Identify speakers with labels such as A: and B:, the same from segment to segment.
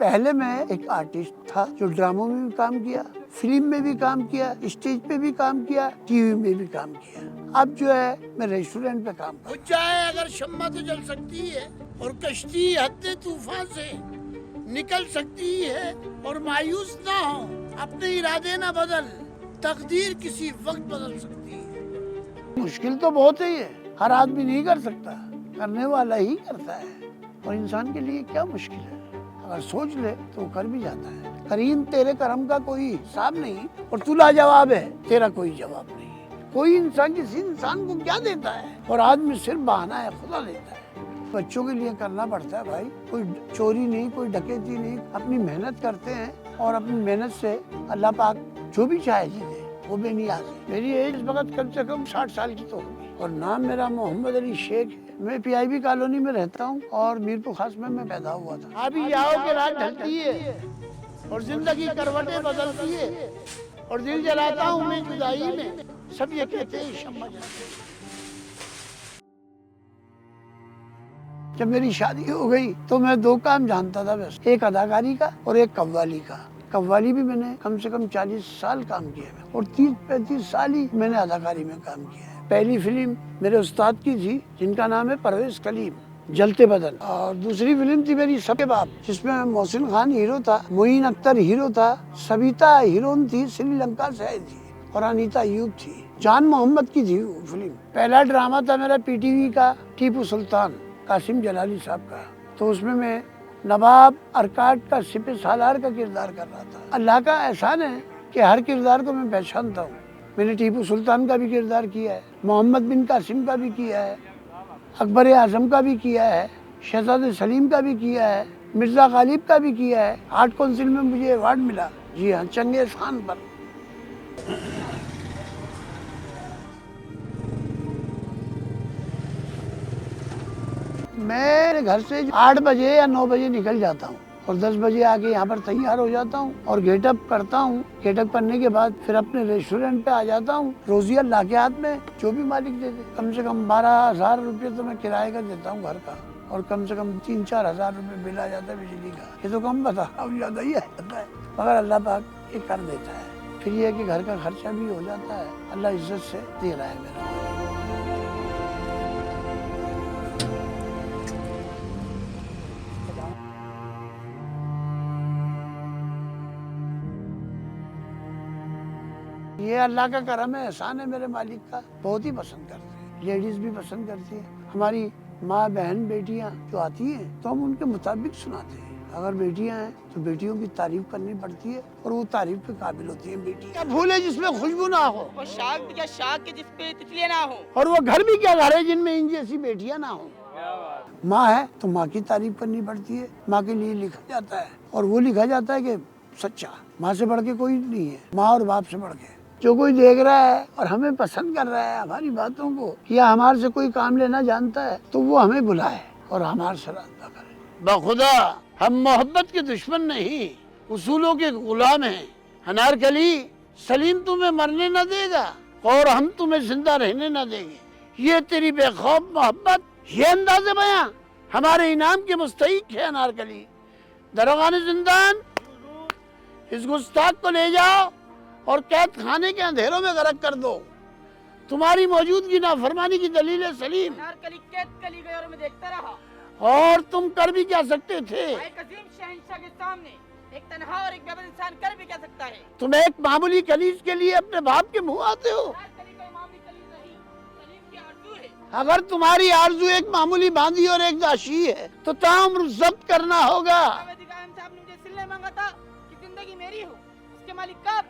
A: पहले मैं एक आर्टिस्ट था जो ड्रामों में भी काम किया, फिल्म में भी काम किया, स्टेज पे भी काम किया, टीवी में भी काम किया। अब जो है मैं रेस्टोरेंट पे काम कर।
B: चाहे अगर शम्मा तो जल सकती है और कश्ती हद तूफान से निकल सकती है और मायूस ना हो, अपने इरादे ना बदल, तकदीर किसी वक्त बदल सकती है।
A: मुश्किल तो बहुत है ये, हर आदमी नहीं कर सकता, करने वाला ही करता है। और इंसान के लिए क्या मुश्किल है, अगर सोच ले तो वो कर भी जाता है। करीम तेरे कर्म का कोई हिसाब नहीं और तू लाजवाब है, तेरा कोई जवाब नहीं। कोई इंसान किसी इंसान को क्या देता है, और आदमी सिर्फ बहाना है, खुदा देता है। बच्चों के लिए करना पड़ता है भाई, कोई चोरी नहीं, कोई डकैती नहीं, अपनी मेहनत करते हैं और अपनी मेहनत से अल्लाह पाक जो भी चाहे जीते, वो बेनियाज है। मेरी एज इस वक्त कम से कम 60 साल की तो होगी और नाम मेरा मोहम्मद अली शेख है। मैं PIB कॉलोनी में रहता हूँ और मीरपुर खास में मैं पैदा हुआ था। अभी आओ के रात ढलती है और जिंदगी करवटें बदलती है और दिल जलाता हूँ मैं जुदाई में, सब ये कहते हैं शम्मा जलाती है। जब मेरी शादी हो गई तो मैं 2 काम जानता था बस, एक अदाकारी का और एक कव्वाली का। कव्वाली भी मैंने कम से कम 40 साल काम किया है और 30-35 साल ही मैंने अदाकारी में काम किया है। पहली फिल्म मेरे उस्ताद की थी जिनका नाम है परवेज कलीम, जलते बदन, और दूसरी फिल्म थी मेरी सबके बाप, जिसमें मोहसिन खान हीरो था, मोइन अख्तर हीरो था, सविता हीरोइन थी, श्रीलंका से आई थी, और अनीता अयूब थी। जान मोहम्मद की थी वो फिल्म। पहला ड्रामा था मेरा PTV का, टीपू सुल्तान, कासिम जलाली साहब का। तो उसमें मैं नवाब अरकाट का सिपह सालार का किरदार कर रहा था। अल्लाह का एहसान है कि हर किरदार को मैं पहचानता हूँ। मैंने टीपू सुल्तान का भी किरदार किया है, मोहम्मद बिन कासिम का भी किया है, अकबर आजम का भी किया है, शहजादे सलीम का भी किया है, मिर्जा गालिब का भी किया है। आर्ट काउंसिल में मुझे अवार्ड मिला, जी हाँ, चंगेज खान पर। मैं घर से 8 बजे या 9 बजे निकल जाता हूँ और 10 बजे आके यहाँ पर तैयार हो जाता हूँ और गेटअप करता हूँ। गेटअप करने के बाद फिर अपने रेस्टोरेंट पे आ जाता हूँ। रोजिया ला के हाथ में जो भी मालिक दे दे, कम से कम 12,000 रुपये तो मैं किराए का देता हूँ घर का, और कम से कम 3-4 हज़ार रुपये बिल आ जाता है बिजली का। ये तो कम बता, अब ज्यादा ही आता है, मगर अल्लाह पाक ये कर देता है। फिर ये है कि घर का खर्चा भी हो जाता है, अल्लाह इज्जत से दे रहा है मेरा। ये अल्लाह का करम है, एहसान है मेरे मालिक का। बहुत ही पसंद करते हैं, लेडीज भी पसंद करती है। हमारी माँ बहन बेटियाँ जो आती हैं तो हम उनके मुताबिक सुनाते हैं। अगर बेटियाँ हैं तो बेटियों की तारीफ करनी पड़ती है और वो तारीफ के काबिल होती है। बेटी क्या फूल है जिसमें खुशबू ना हो,
C: वो शाख क्या शाख के जिसपे तितलियां ना हो,
A: और वो घर भी क्या घर है जिनमें इन जैसी बेटियाँ ना हो। माँ है तो माँ की तारीफ करनी पड़ती है। माँ के लिए लिखा जाता है और वो लिखा जाता है कि सच्चा, माँ से बढ़ के कोई नहीं है, माँ और बाप से बढ़ के। जो कोई देख रहा है और हमें पसंद कर रहा है हमारी बातों को, या हमारे से कोई काम लेना जानता है, तो वो हमें बुलाए और हमारे से रास्ता करे। बखुदा हम मोहब्बत के दुश्मन नहीं, उसूलों के गुलाम हैं। अनारकली सलीम तुम्हें मरने न देगा और हम तुम्हें जिंदा रहने न देंगे। ये तेरी बेखौफ मोहब्बत, ये अंदाज़े बयां हमारे इनाम के मुस्तहिक है। अनारकली दरोगान जिंदान, इस गुस्ताख को ले जाओ और कैद खाने के अंधेरों में गर्क कर दो। तुम्हारी मौजूदगी नाफरमानी की दलील है सलीम।
C: अनारकली कैद कली गई और मैं देखता रहा।
A: और तुम कर भी क्या सकते थे?
C: एक अजीम शहंशाह के सामने एक तन्हा और एक बेबस इंसान कर भी क्या सकता है?
A: तुम एक मामूली कलीज के लिए अपने बाप के मुंह आते हो।
C: अनारकली कोई मामूली कलीज नहीं, सलीम की आरज़ू है।
A: अगर तुम्हारी आरज़ू एक मामूली बांदी और एक दाशी है तो ताउम्र जब्त करना होगा।
C: जावेद कायम साहब ने मुझे सिले मांगा था कि जिंदगी मेरी हो, उसके मालिक का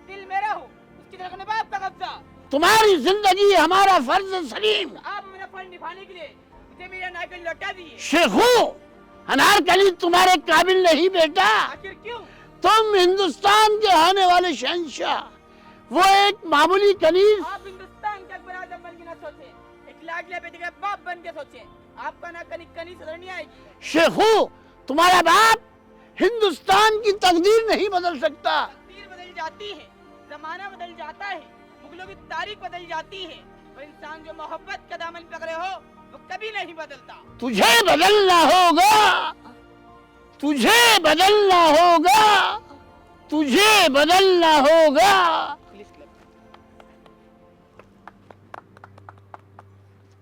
C: दिल मेरा हो, उसकी धड़कन बाप का कब्जा।
A: तुम्हारी जिंदगी हमारा फर्ज है सलीम।
C: आप मेरा फर्ज निभाने के लिए मुझे मेरा नागल लौटा दिए।
A: शेखू अनारकली तुम्हारे काबिल नहीं बेटा।
C: आखिर क्यों?
A: तुम हिंदुस्तान के आने वाले शहंशाह, वो एक मामूली कलीज।
C: आप हिंदुस्तान के अकबर आजम बन के ना सोचे, एक लाडले बेटे के बाप बन के सोचे। आपका ना कनी कनी सदर नहीं आएगी।
A: शेखू तुम्हारा बाप हिंदुस्तान की तकदीर नहीं बदल सकता।
C: तकदीर बदल जाती है, जमाना बदल जाता है, मुगलों की तारीख बदल जाती है, और इंसान जो मोहब्बत का दामन पकड़े हो वो कभी नहीं बदलता।
A: तुझे बदलना होगा,
B: तुझे बदलना होगा, तुझे बदलना होगा,